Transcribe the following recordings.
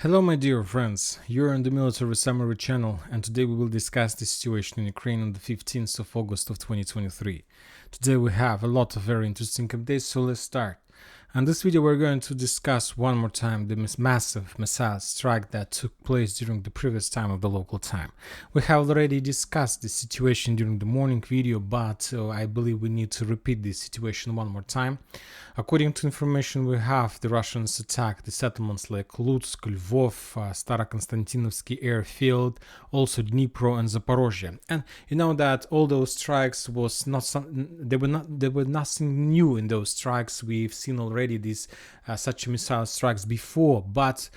Hello my dear friends, you're on the Military Summary channel and today we will discuss the situation in Ukraine on the 15th of August of 2023. Today we have a lot of very interesting updates, so let's start. In this video we're going to discuss one more time the massive missile strike that took place during the previous time of the local time. We have already discussed the situation during the morning video, but I believe we need to repeat this situation one more time. According to information we have, the Russians attacked the settlements like Lutsk, Lvov, Starokonstantinovsky airfield, also Dnipro and Zaporizhia. And you know that all those strikes was not there were nothing new in those strikes. We've seen already these such missile strikes before, but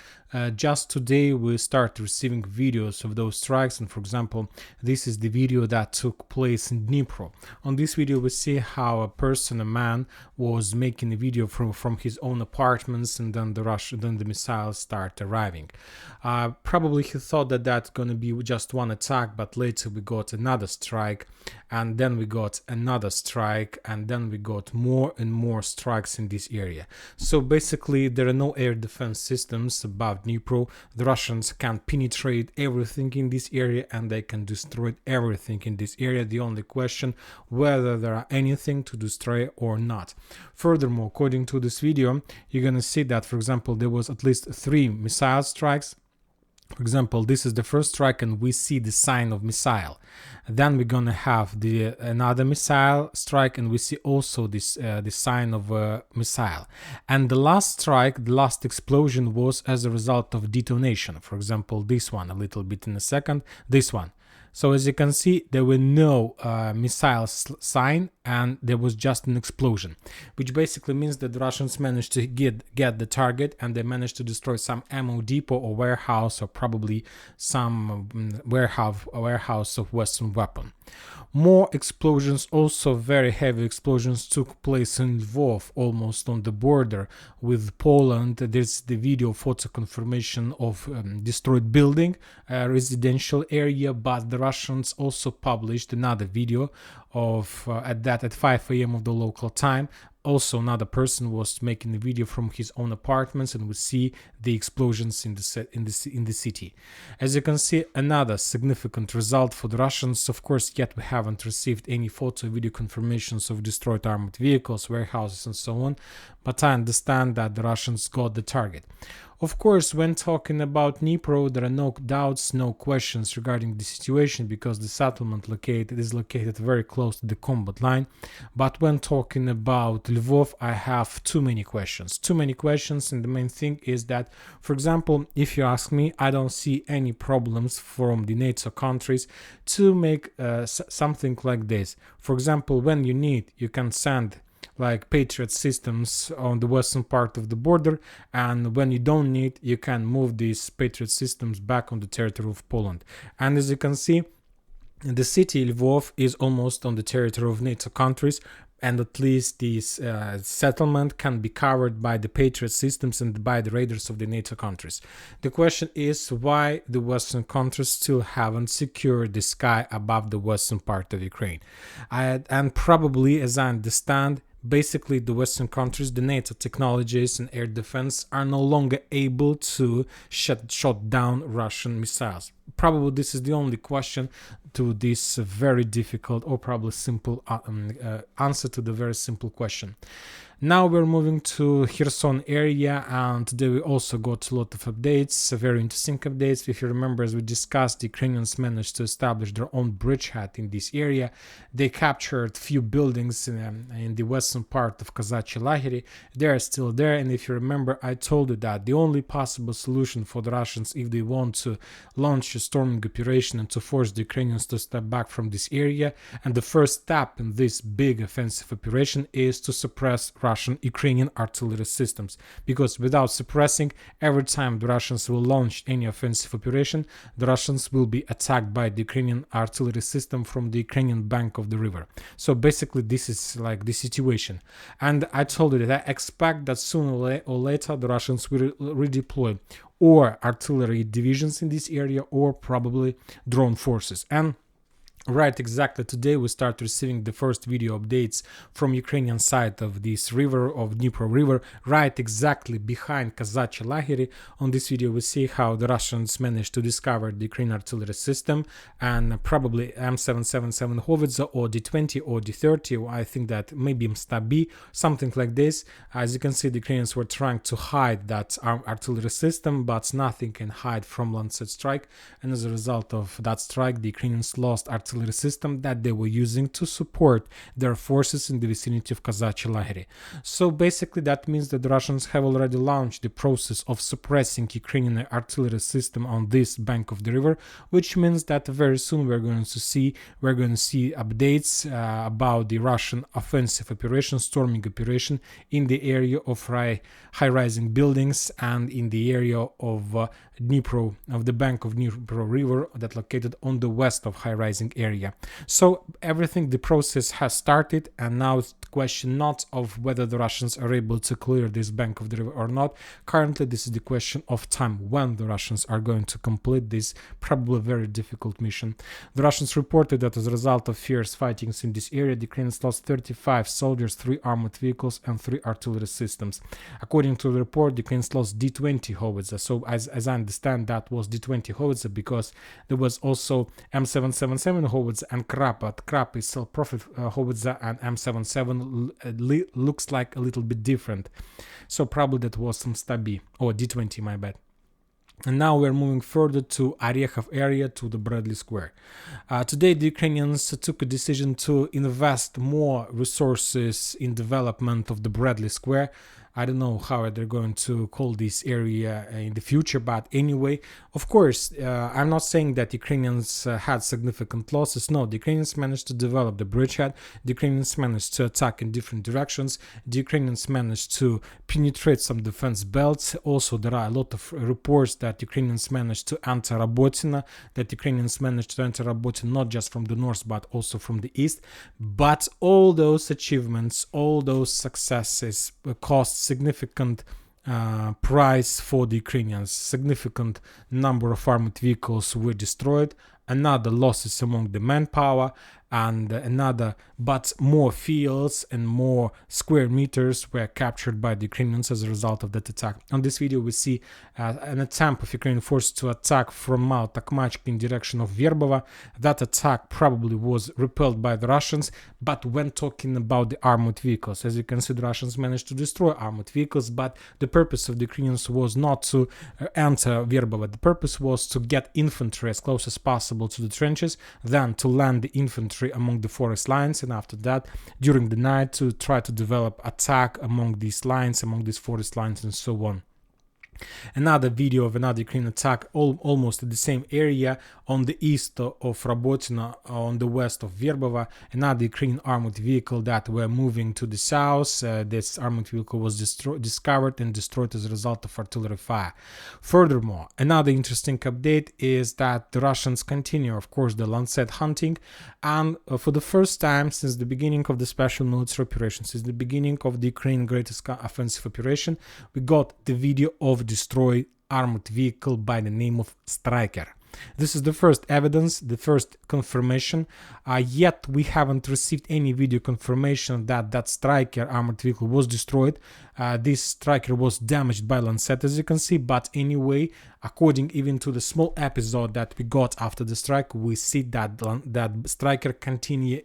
just today we start receiving videos of those strikes, and for example this is the video that took place in Dnipro. On this video we see how a man was making a video from his own apartments, and then the missiles start arriving. Probably he thought that that's gonna be just one attack, but later we got another strike, and then we got another strike, and then we got more and more strikes in this area. So basically there are no air defense systems above Dnipro. The Russians can penetrate everything in this area and they can destroy everything in this area. The only question whether there are anything to destroy or not. Furthermore, according to this video, you're gonna see that, for example, there was at least 3 missile strikes. For example, this is the first strike and we see the sign of missile. Then we're gonna have another missile strike and we see also this the sign of a missile. And the last strike, the last explosion was as a result of detonation. For example, this one a little bit in a second, this one. So as you can see, there were no missile sign and there was just an explosion, which basically means that the Russians managed to get the target and they managed to destroy some ammo depot or warehouse, or probably some warehouse of Western weapon. More explosions, also very heavy explosions, took place in Lvov, almost on the border with Poland. There's the video photo confirmation of destroyed building, residential area, but the Russians also published another video of at 5 a.m. of the local time. Also another person was making a video from his own apartments, and we see the explosions in the city. As you can see, another significant result for the Russians. Of course, yet we haven't received any photo video confirmations of destroyed armored vehicles, warehouses and so on, but I understand that the Russians got the target. Of course, when talking about Dnipro, there are no doubts, no questions regarding the situation, because the settlement is located very close to the combat line. But when talking about Lvov, I have too many questions, and the main thing is that, for example, if you ask me, I don't see any problems from the NATO countries to make something like this. For example, when you need, you can send like Patriot systems on the western part of the border, and when you don't need, you can move these Patriot systems back on the territory of Poland. And as you can see, the city Lvov is almost on the territory of NATO countries, and at least this settlement can be covered by the Patriot systems and by the raiders of the NATO countries. The question is why the Western countries still haven't secured the sky above the western part of Ukraine. And probably, as I understand, basically the Western countries, the NATO technologies and air defense are no longer able to shut down Russian missiles. Probably this is the only question to this very difficult, or probably simple answer to the very simple question. Now we're moving to Kherson area, and today we also got a lot of updates, very interesting updates. If you remember, as we discussed, the Ukrainians managed to establish their own bridgehead in this area. They captured few buildings in the western part of Kazachie Lagery. They are still there, and if you remember, I told you that the only possible solution for the Russians, if they want to launch a storming operation and to force the Ukrainians to step back from this area, and the first step in this big offensive operation is to suppress Russian-Ukrainian artillery systems, because without suppressing, every time the Russians will launch any offensive operation, the Russians will be attacked by the Ukrainian artillery system from the Ukrainian bank of the river. So basically this is like the situation, and I told you that I expect that sooner or later the Russians will redeploy or artillery divisions in this area, or probably drone forces. And Right, exactly. Today we start receiving the first video updates from Ukrainian side of this river, of Dnipro River, right exactly behind Kazachie Lagery. On this video we see how the Russians managed to discover the Ukrainian artillery system and probably M777 Howitzer or D20 or D30, I think that maybe Msta-B, something like this. As you can see, the Ukrainians were trying to hide that artillery system, but nothing can hide from Lancet strike, and as a result of that strike, the Ukrainians lost artillery system that they were using to support their forces in the vicinity of Kazachie Lagery. So basically that means that the Russians have already launched the process of suppressing Ukrainian artillery system on this bank of the river, which means that very soon we're going to see updates about the Russian offensive operation, storming operation in the area of high-rising buildings and in the area of Dnipro, of the bank of Dnipro River that located on the west of high-rising area. So everything, the process has started, and now it's the question not of whether the Russians are able to clear this bank of the river or not. Currently, this is the question of time, when the Russians are going to complete this probably very difficult mission. The Russians reported that as a result of fierce fightings in this area, the Ukrainians lost 35 soldiers, 3 armored vehicles, and 3 artillery systems. According to the report, the Ukrainians lost D20 Howitzer. So as I understand, that was D20 Howitzer because there was also M777 Howitzer and Krap, but Krap is self-profit Howitzer, and M77 looks like a little bit different. So probably that was some Msta-B, or D20, my bad. And now we're moving further to Orekhov area, to the Bradley Square. Today the Ukrainians took a decision to invest more resources in development of the Bradley Square. I don't know how they're going to call this area in the future, but anyway, of course, I'm not saying that Ukrainians had significant losses. No, the Ukrainians managed to develop the bridgehead. The Ukrainians managed to attack in different directions. The Ukrainians managed to penetrate some defense belts. Also, there are a lot of reports that Ukrainians managed to enter Robotyne, that Ukrainians managed to enter Robotyne not just from the north, but also from the east. But all those achievements, all those successes cost significant price for the Ukrainians. Significant number of armored vehicles were destroyed, another losses among the manpower, and but more fields and more square meters were captured by the Ukrainians as a result of that attack. On this video we see an attempt of Ukrainian forces to attack from Mount Takhmachki in direction of Verbova. That attack probably was repelled by the Russians, but when talking about the armored vehicles, as you can see, the Russians managed to destroy armored vehicles, but the purpose of the Ukrainians was not to enter Verbova. The purpose was to get infantry as close as possible to the trenches, then to land the infantry among the forest lines, and after that during the night to try to develop attack among these lines, among these forest lines, and so on. Another video of another Ukrainian attack almost at the same area on the east of Robotyne, on the west of Verbova. Another Ukrainian armored vehicle that were moving to the south. This armored vehicle was discovered and destroyed as a result of artillery fire. Furthermore, another interesting update is that the Russians continue, of course, the Lancet hunting, and for the first time since the beginning of the special military operation, since the beginning of the Ukrainian greatest offensive operation, we got the video of destroyed armored vehicle by the name of Striker. This is the first evidence, the first confirmation, yet we haven't received any video confirmation that that Striker armored vehicle was destroyed. This Striker was damaged by Lancet, as you can see, but anyway, according even to the small episode that we got after the strike, we see that that Striker continued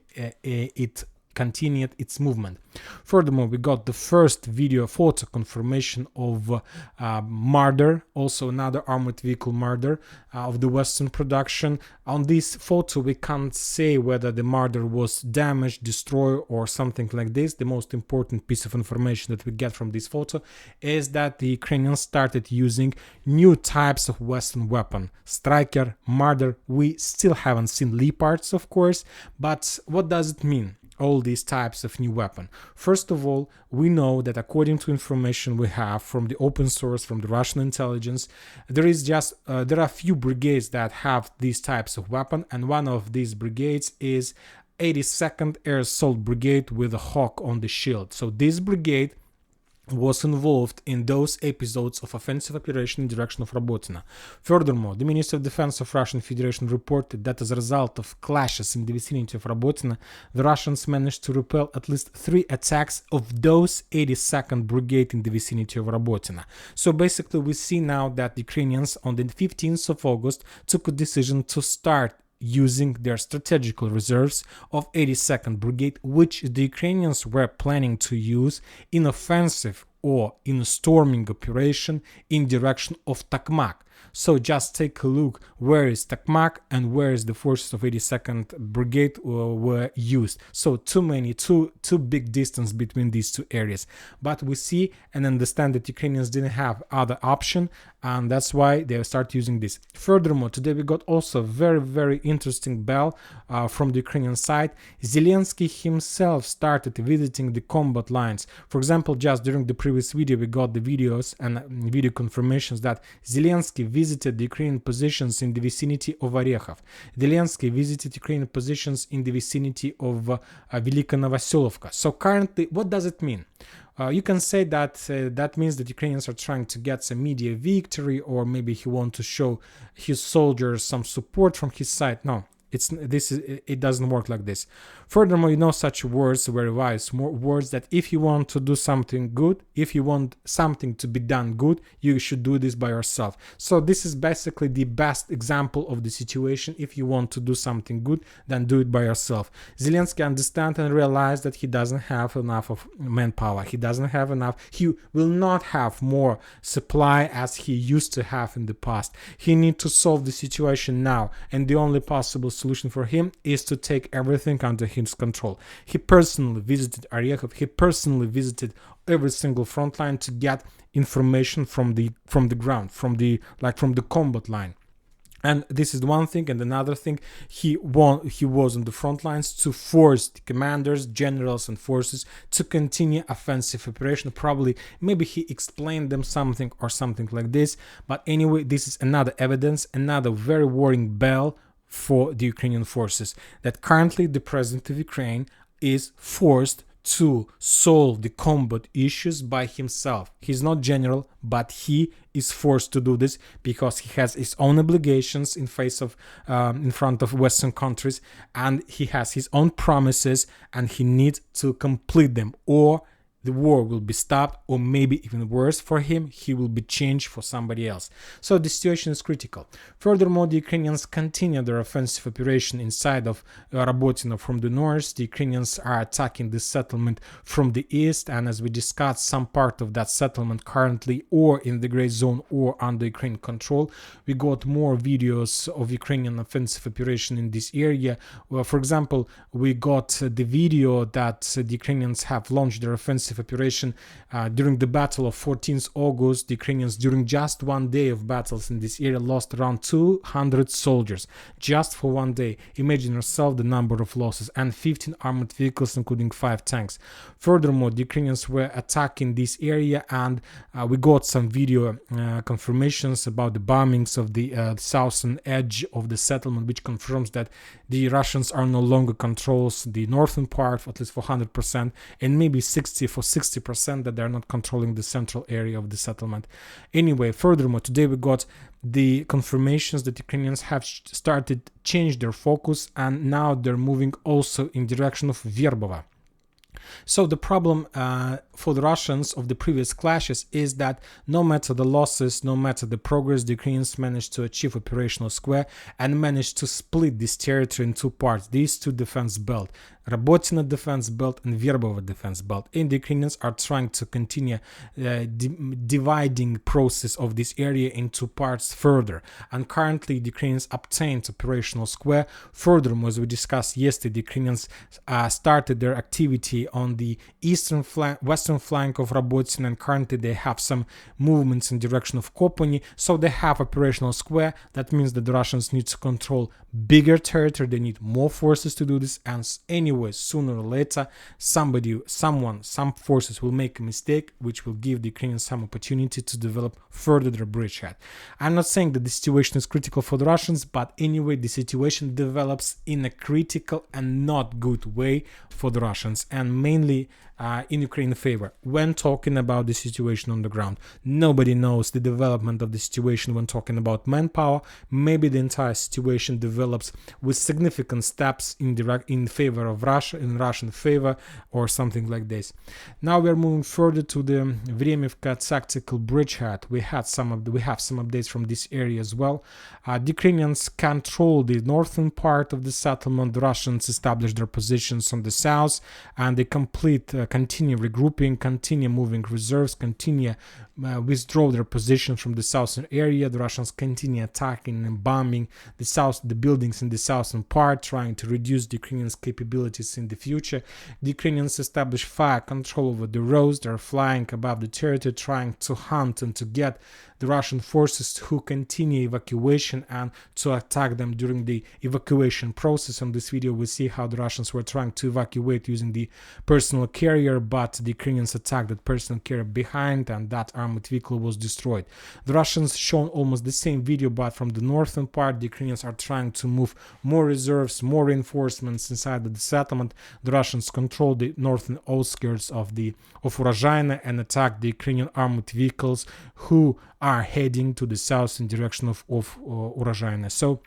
its movement. Furthermore, we got the first video photo confirmation of Marder, also another armored vehicle Marder of the Western production. On this photo we can't say whether the Marder was damaged, destroyed, or something like this. The most important piece of information that we get from this photo is that the Ukrainians started using new types of Western weapon. Striker, Marder. We still haven't seen Leopards, of course, but what does it mean? All these types of new weapon. First of all, we know that according to information we have from the open source, from the Russian intelligence, there are few brigades that have these types of weapon, and one of these brigades is 82nd Air Assault Brigade with a hawk on the shield. So this brigade was involved in those episodes of offensive operation in direction of Robotyne. Furthermore, the Ministry of Defense of Russian Federation reported that as a result of clashes in the vicinity of Robotyne, the Russians managed to repel at least 3 attacks of those 82nd Brigade in the vicinity of Robotyne. So basically we see now that the Ukrainians on the 15th of August took a decision to start using their strategical reserves of 82nd Brigade, which the Ukrainians were planning to use in offensive or in a storming operation in direction of Tokmak. So just take a look where is Tokmak and where is the forces of 82nd Brigade were used. So too big distance between these two areas. But we see and understand that Ukrainians didn't have other option, and that's why they start using this. Furthermore, today we got also a very interesting bell from the Ukrainian side. Zelensky himself started visiting the combat lines. For example, just during the previous video we got the videos and video confirmations that Zelensky visited the Ukrainian positions in the vicinity of Orekhov. Zelensky visited Ukrainian positions in the vicinity of Velika Novoselovka. So currently, what does it mean? You can say that that means that Ukrainians are trying to get some media victory, or maybe he wants to show his soldiers some support from his side. No, it doesn't work like this. Furthermore, you know such words very wise, more words that if you want to do something good, if you want something to be done good, you should do this by yourself. So this is basically the best example of the situation. If you want to do something good, then do it by yourself. Zelensky understands and realizes that he doesn't have enough of manpower. He doesn't have enough. He will not have more supply as he used to have in the past. He needs to solve the situation now, and the only possible solution for him is to take everything under his control. He personally visited Orekhov. He personally visited every single front line to get information from the ground, from the combat line. And this is one thing, and another thing, he was on the front lines to force the commanders, generals, and forces to continue offensive operation. Probably, maybe he explained them something or something like this. But anyway, this is another evidence, another very worrying bell for the Ukrainian forces, that currently the president of Ukraine is forced to solve the combat issues by himself. He's not general, but he is forced to do this because he has his own obligations in front of Western countries, and he has his own promises, and he needs to complete them, or the war will be stopped, or maybe even worse for him, he will be changed for somebody else. So the situation is critical. Furthermore, the Ukrainians continue their offensive operation inside of Robotyne from the north. The Ukrainians are attacking the settlement from the east, and as we discussed, some part of that settlement currently or in the gray zone or under Ukrainian control. We got more videos of Ukrainian offensive operation in this area. Well, for example, we got the video that the Ukrainians have launched their offensive operation during the battle of 14th August. The Ukrainians, during just one day of battles in this area, lost around 200 soldiers just for one day. Imagine yourself the number of losses, and 15 armored vehicles, including 5 tanks. Furthermore, the Ukrainians were attacking this area, and we got some video confirmations about the bombings of the southern edge of the settlement, which confirms that the Russians are no longer controls the northern part, at least for 100%, and maybe 60% that they're not controlling the central area of the settlement. Anyway, furthermore, today we got the confirmations that Ukrainians have started change their focus, and now they're moving also in direction of Verbova. So the problem for the Russians of the previous clashes is that no matter the losses, no matter the progress, the Ukrainians managed to achieve operational square and managed to split this territory in two parts, these two defense belts, Robotyne defense belt and Verbova defense belt. And the Ukrainians are trying to continue dividing process of this area into parts further. And currently the Ukrainians obtained operational square. Furthermore, as we discussed yesterday, the Ukrainians started their activity on the western flank of Robotyne, and currently they have some movements in direction of Kopony. So they have operational square. That means that the Russians need to control bigger territory, they need more forces to do this, and anyway, sooner or later, some forces will make a mistake, which will give the Ukrainians some opportunity to develop further their bridgehead. I'm not saying that the situation is critical for the Russians, but anyway, the situation develops in a critical and not good way for the Russians, and mainly in Ukraine's favor. When talking about the situation on the ground, nobody knows the development of the situation when talking about manpower. Maybe the entire situation develops with significant steps in favor of Russia, in Russian favor, or something like this. Now we are moving further to the Vremivka tactical bridgehead. We have some updates from this area as well. The Ukrainians control the northern part of the settlement. The Russians establish their positions on the south, and they continue regrouping, continue moving reserves, continue withdraw their positions from the southern area. The Russians continue attacking and bombing the buildings in the southern part, trying to reduce the Ukrainians' capabilities in the future. The Ukrainians establish fire control over the roads. They're flying above the territory, trying to hunt and to get the Russian forces who continue evacuation and to attack them during the evacuation process. On this video, we see how the Russians were trying to evacuate using the personal carrier, but the Ukrainians attacked that personal carrier behind, and that armored vehicle was destroyed. The Russians shown almost the same video, but from the northern part. The Ukrainians are trying to move more reserves, more reinforcements inside of the settlement. The Russians control the northern outskirts of Urozhaine and attack the Ukrainian armored vehicles who are heading to the south in direction of Urozhaine. So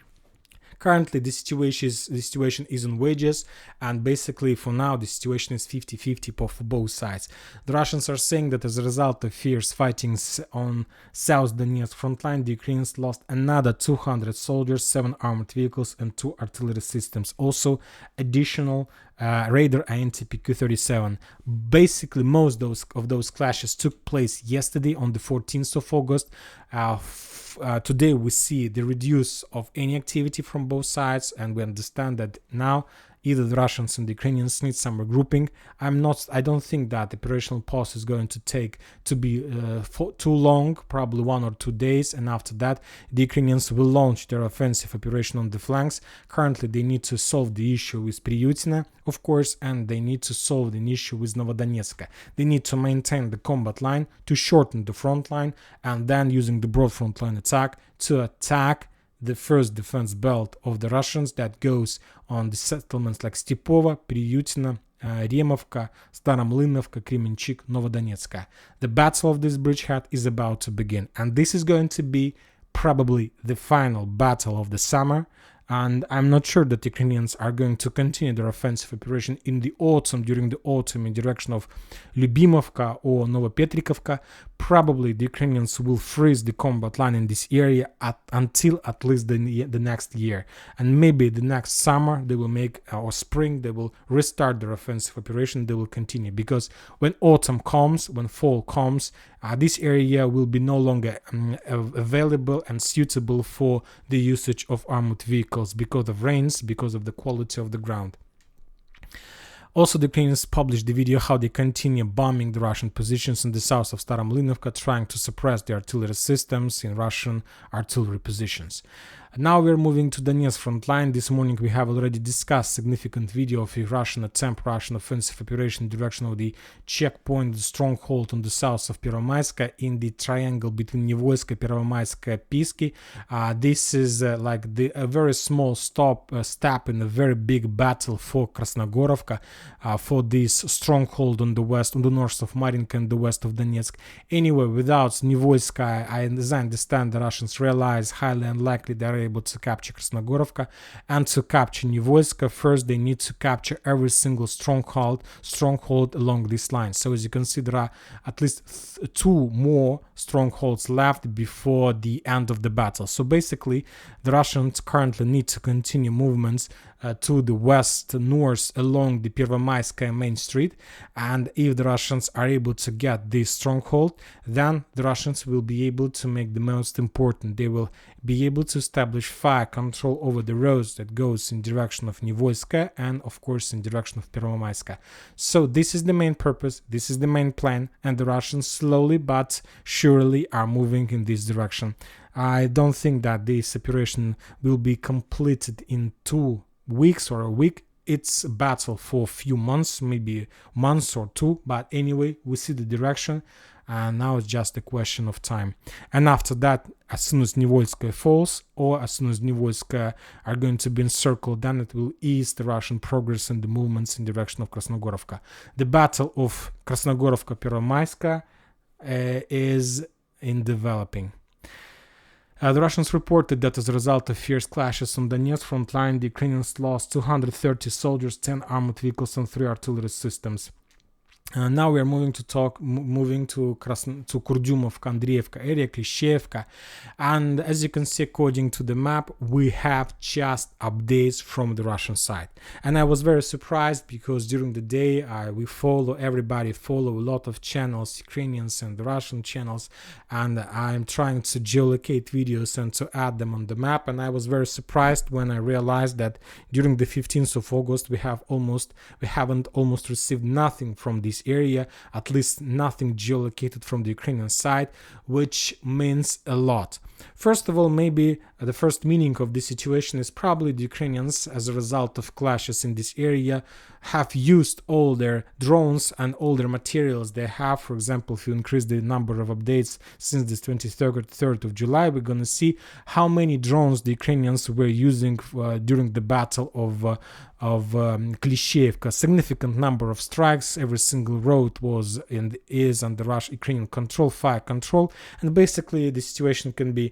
currently the situation is on wedges, and basically for now the situation is 50-50 for both sides. The Russians are saying that as a result of fierce fighting on South Donetsk frontline, the Ukrainians lost another 200 soldiers, 7 armored vehicles and 2 artillery systems. Also additional radar INT-PQ-37. Basically most of those clashes took place yesterday on the 14th of August. Today we see the reduce of any activity from both sides, and we understand that now either the Russians and the Ukrainians need some regrouping. I don't think that the operational pause is going to be for too long, probably 1 or 2 days, and after that the Ukrainians will launch their offensive operation on the flanks. Currently they need to solve the issue with Priutina, of course, and they need to solve the issue with Novodonetsk. They need to maintain the combat line, to shorten the front line, and then using the broad front line attack to attack the first defense belt of the Russians that goes on the settlements like Stepova, Priutina, Removka, Staromlynovka, Kremenchuk, Novodonetsk. The battle of this bridgehead is about to begin, and this is going to be probably the final battle of the summer. And I'm not sure that the Ukrainians are going to continue their offensive operation during the autumn in direction of Lyubimovka or Novopetrikovka. Probably the Ukrainians will freeze the combat line in this area until at least the next year. And maybe the next summer they will or spring, they will restart their offensive operation. They will continue, because when autumn comes, when fall comes, this area will be no longer available and suitable for the usage of armored vehicles because of rains, because of the quality of the ground. Also, the Ukrainians published the video how they continue bombing the Russian positions in the south of Staromlynovka, trying to suppress the artillery systems in Russian artillery positions. Now we're moving to Donetsk front line. This morning we have already discussed significant video of a Russian offensive operation in direction of the checkpoint, the stronghold on the south of Pervomaiska in the triangle between Nivoyska, Pervomaiska, Pisky. This is a very small step in a very big battle for Krasnogorovka, for this stronghold on the north of Marinka and the west of Donetsk. Anyway, without Nivoyska, as I understand, the Russians realize highly unlikely they are able to capture Krasnogorovka, and to capture Nivoyska, first they need to capture every single stronghold along this line. So as you can see, there are at least 2 more strongholds left before the end of the battle. So basically the Russians currently need to continue movements to the west-north along the Pervomaiskaya main street, and if the Russians are able to get this stronghold, then the Russians will be able to make the most important. They will be able to establish fire control over the roads that goes in direction of Nivoyska and of course in direction of Pervomaiska. So this is the main purpose, this is the main plan, and the Russians slowly but surely are moving in this direction. I don't think that this operation will be completed in 2 weeks or a week. It's a battle for a few months, maybe months or two, but anyway, we see the direction, and now it's just a question of time. And after that, as soon as Nivolskaya falls, or as soon as Nivolskaya are going to be encircled, then it will ease the Russian progress and the movements in direction of Krasnogorovka. The battle of Krasnogorovka-Pervomaiska is in developing. The Russians reported that as a result of fierce clashes on Donetsk front line, the Ukrainians lost 230 soldiers, 10 armored vehicles, and 3 artillery systems. Now we are moving to Kurdyumovka, Andreevka area, Klishchevka, and as you can see, according to the map, we have just updates from the Russian side. And I was very surprised because during the day everybody follow a lot of channels, Ukrainians and the Russian channels, and I'm trying to geolocate videos and to add them on the map. And I was very surprised when I realized that during the 15th of August we haven't almost received nothing from this area, at least nothing geolocated from the Ukrainian side, which means a lot. First of all, maybe the first meaning of this situation is probably the Ukrainians, as a result of clashes in this area, have used all their drones and all their materials they have. For example, if you increase the number of updates since the 23rd of July, we're going to see how many drones the Ukrainians were using during the battle of Klishchevka. Significant number of strikes. Every single road was and is under Russian-Ukrainian control, fire control, and basically the situation can be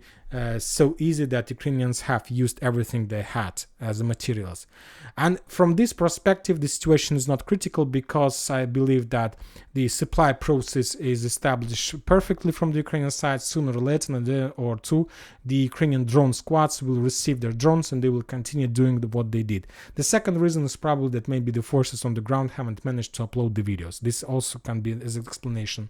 so easy that Ukrainians have used everything they had as materials. And from this perspective, the situation is not critical because I believe that the supply process is established perfectly from the Ukrainian side. Sooner or later, in a day or two, the Ukrainian drone squads will receive their drones and they will continue doing what they did. The second reason is probably that maybe the forces on the ground haven't managed to upload the videos. This also can be as an explanation.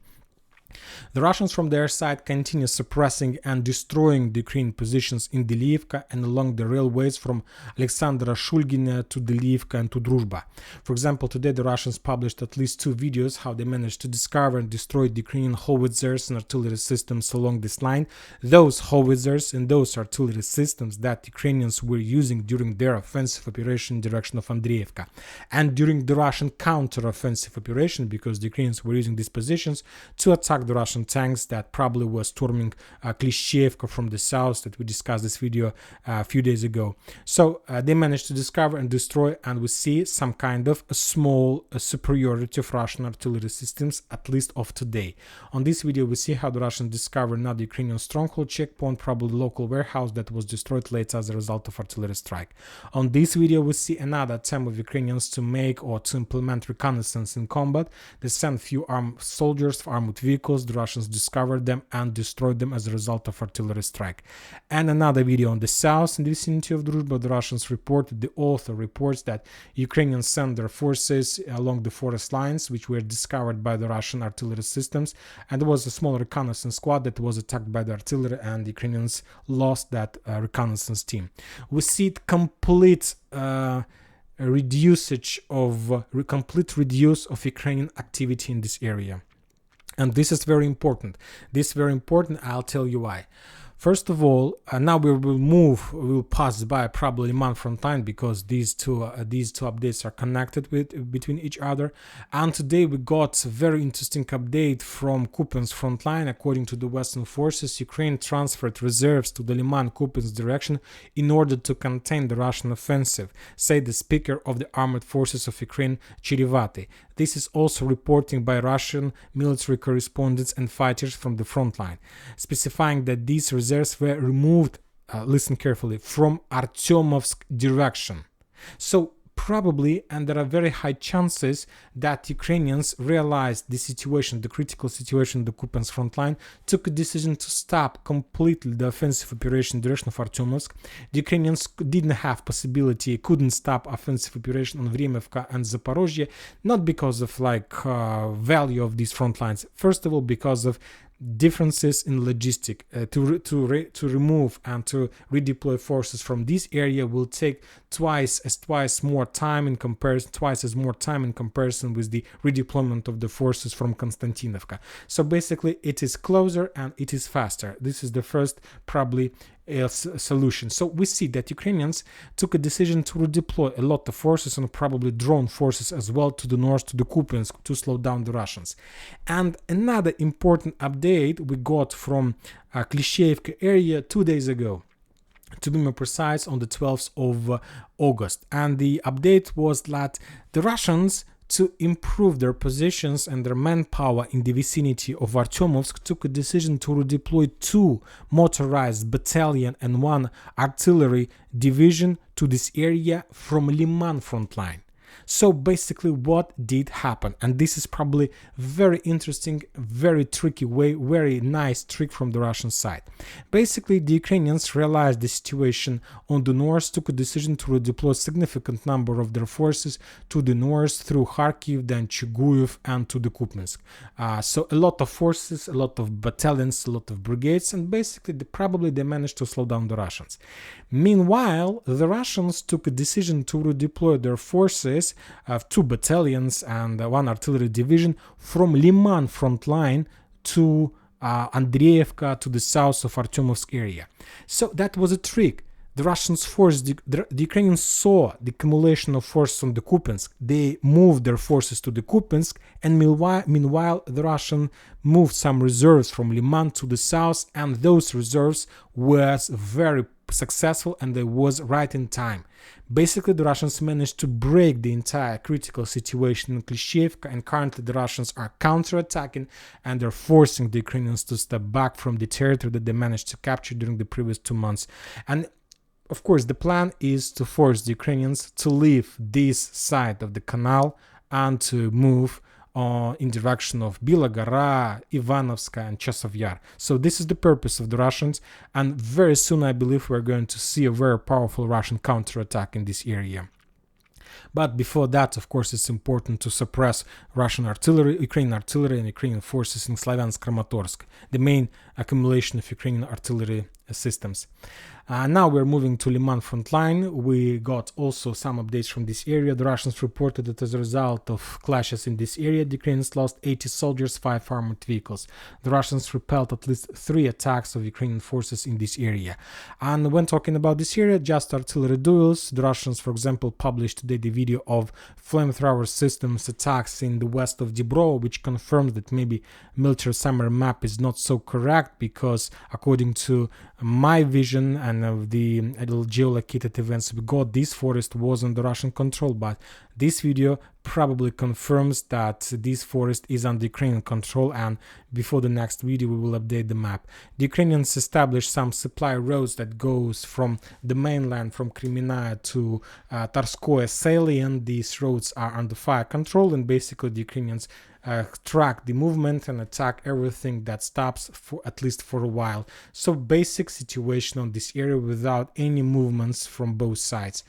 The Russians from their side continue suppressing and destroying the Ukrainian positions in Delivka and along the railways from Alexandra Shulgina to Delivka and to Druzhba. For example, today the Russians published at least 2 videos how they managed to discover and destroy the Ukrainian howitzers and artillery systems along this line. Those howitzers and those artillery systems that Ukrainians were using during their offensive operation in direction of Andreevka and during the Russian counter-offensive operation, because the Ukrainians were using these positions to attack the Russian tanks that probably were storming Klishchevka from the south, that we discussed this video a few days ago. So they managed to discover and destroy, and we see some kind of a small superiority of Russian artillery systems, at least of today. On this video we see how the Russians discovered another Ukrainian stronghold checkpoint, probably local warehouse that was destroyed later as a result of artillery strike. On this video we see another attempt of Ukrainians to make or to implement reconnaissance in combat. They sent few armed soldiers, armored vehicles. The Russians discovered them and destroyed them as a result of artillery strike. And another video on the south in the vicinity of Druzhba, the Russians reported, the author reports that Ukrainians sent their forces along the forest lines, which were discovered by the Russian artillery systems, and there was a small reconnaissance squad that was attacked by the artillery, and the Ukrainians lost that reconnaissance team. We see it complete reduce of Ukrainian activity in this area. And this is very important. I'll tell you why. First of all, now we will pass by probably Liman frontline because these two updates are connected between each other. And today we got a very interesting update from Kupyansk frontline. According to the Western forces, Ukraine transferred reserves to the Liman-Kupyansk direction in order to contain the Russian offensive, said the speaker of the armored forces of Ukraine, Cherevati. This is also reporting by Russian military correspondents and fighters from the front line, specifying that these reserves were removed, listen carefully, from Artyomovsk direction. So probably, and there are very high chances that Ukrainians realized the situation, the critical situation in the Kupyansk front line, took a decision to stop completely the offensive operation in the direction of Artyomovsk. The Ukrainians couldn't stop offensive operation on Vremevka and Zaporizhia, not because of value of these front lines. First of all, because of differences in logistic. To remove and to redeploy forces from this area will take twice as more time in comparison with the redeployment of the forces from Konstantinovka. So basically it is closer and it is faster. This is the first probably solution. So we see that Ukrainians took a decision to redeploy a lot of forces and probably drone forces as well to the north, to the Kupyansk, to slow down the Russians. And another important update we got from Klishchiivka area 2 days ago, to be more precise, on the 12th of August. And the update was that the Russians, to improve their positions and their manpower in the vicinity of Artyomovsk, took a decision to redeploy 2 motorized battalion and 1 artillery division to this area from Liman frontline. So basically what did happen, and this is probably very interesting, very tricky way, very nice trick from the Russian side. Basically the Ukrainians realized the situation on the north, took a decision to redeploy a significant number of their forces to the north through Kharkiv, then Chuguyev, and to the Kupyansk. So a lot of forces, a lot of battalions, a lot of brigades, and basically they managed to slow down the Russians. Meanwhile, the Russians took a decision to redeploy their forces, 2 battalions and 1 artillery division, from Liman front line to Avdiivka, to the south of Artyomovsk area. So that was a trick. The Russians forced, the Ukrainians saw the accumulation of forces on the Kupyansk. They moved their forces to the Kupyansk, and meanwhile the Russian moved some reserves from Liman to the south, and those reserves was very successful and they was right in time. Basically the Russians managed to break the entire critical situation in Klishchiivka, and currently the Russians are counterattacking and they're forcing the Ukrainians to step back from the territory that they managed to capture during the previous 2 months. And of course the plan is to force the Ukrainians to leave this side of the canal and to move in direction of Bila Gora, Ivanovska, and Chasov Yar. So this is the purpose of the Russians, and very soon I believe we're going to see a very powerful Russian counterattack in this area. But before that, of course, it's important to suppress Russian artillery, Ukrainian artillery, and Ukrainian forces in Slavyansk-Kramatorsk, the main accumulation of Ukrainian artillery systems. Now we're moving to Liman frontline. We got also some updates from this area. The Russians reported that as a result of clashes in this area, the Ukrainians lost 80 soldiers, 5 armored vehicles. The Russians repelled at least 3 attacks of Ukrainian forces in this area. And when talking about this area, just artillery duels, the Russians, for example, published today the video of flamethrower systems attacks in the west of Dnipro, which confirms that maybe military summary map is not so correct, because according to my vision and of the geolocated events we got, this forest was under Russian control, but this video probably confirms that this forest is under Ukrainian control, and before the next video we will update the map. The Ukrainians established some supply roads that goes from the mainland, from Kreminaya to Tarskoye salient. These roads are under fire control, and basically the Ukrainians track the movement and attack everything that stops, for at least for a while. So basic situation on this area without any movements from both sides.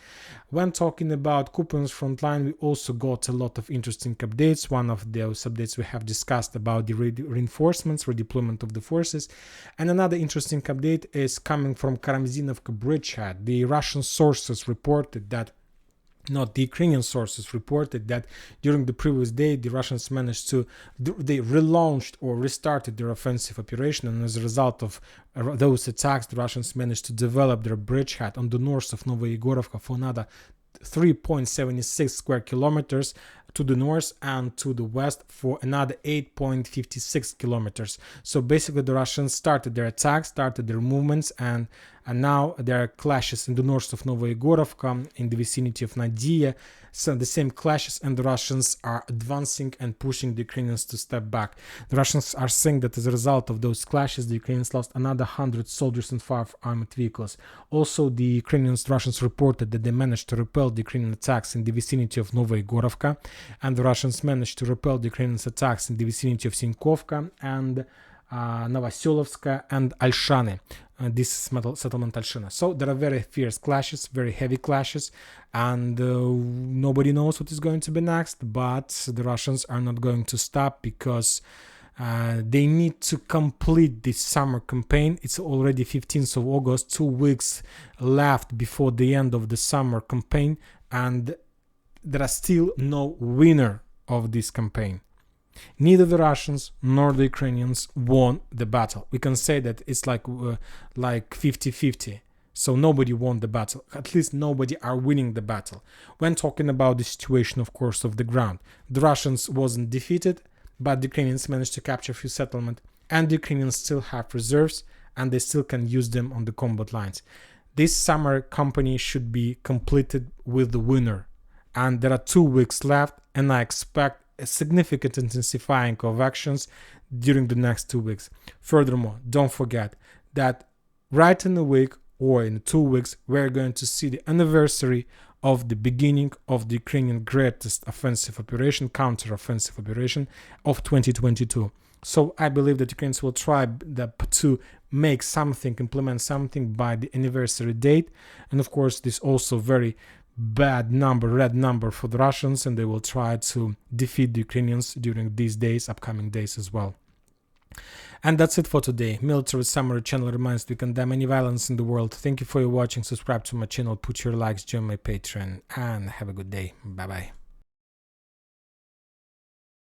When talking about Kupyansk frontline, we also got a lot of interesting updates. One of those updates we have discussed about the reinforcements, redeployment of the forces, and another interesting update is coming from Karamzinovka bridgehead. The Russian sources reported that not the Ukrainian sources reported that during the previous day the Russians managed to they relaunched or restarted their offensive operation, and as a result of those attacks the Russians managed to develop their bridgehead on the north of Novoyegorovka for another 3.76 square kilometers to the north, and to the west for another 8.56 kilometers. So basically the Russians started their attacks, started their movements, and now there are clashes in the north of Novoyegorovka, in the vicinity of Nadia. So the same clashes, and the Russians are advancing and pushing the Ukrainians to step back. The Russians are saying that as a result of those clashes, the Ukrainians lost another 100 soldiers and 5 armored vehicles. Also, the Russians reported that they managed to repel the Ukrainian attacks in the vicinity of Novoyegorovka, and the Russians managed to repel the Ukrainian attacks in the vicinity of Sinkovka and Novoselovska and Alshane. This settlement Alshana. So there are very fierce clashes, very heavy clashes, and nobody knows what is going to be next, but the Russians are not going to stop, because They need to complete this summer campaign. It's already 15th of August, 2 weeks left before the end of the summer campaign, and there are still no winner of this campaign. Neither the Russians nor the Ukrainians won the battle. We can say that it's like 50-50. So nobody won the battle. At least nobody are winning the battle. When talking about the situation, of course, of the ground, the Russians wasn't defeated, but the Ukrainians managed to capture a few settlements, and the Ukrainians still have reserves, and they still can use them on the combat lines. This summer campaign should be completed with the winner, and there are 2 weeks left, and I expect a significant intensifying of actions during the next 2 weeks. Furthermore, don't forget that right in a week or in 2 weeks, we're going to see the anniversary of the beginning of the Ukrainian greatest offensive operation, counter-offensive operation of 2022. So I believe that Ukrainians will try to make something, implement something by the anniversary date. And of course, this also very bad number, red number for the Russians, and they will try to defeat the Ukrainians during these days, upcoming days as well. And that's it for today. Military Summary channel reminds we condemn any violence in the world. Thank you for your watching. Subscribe to my channel, put your likes, join my Patreon, and have a good day. Bye bye.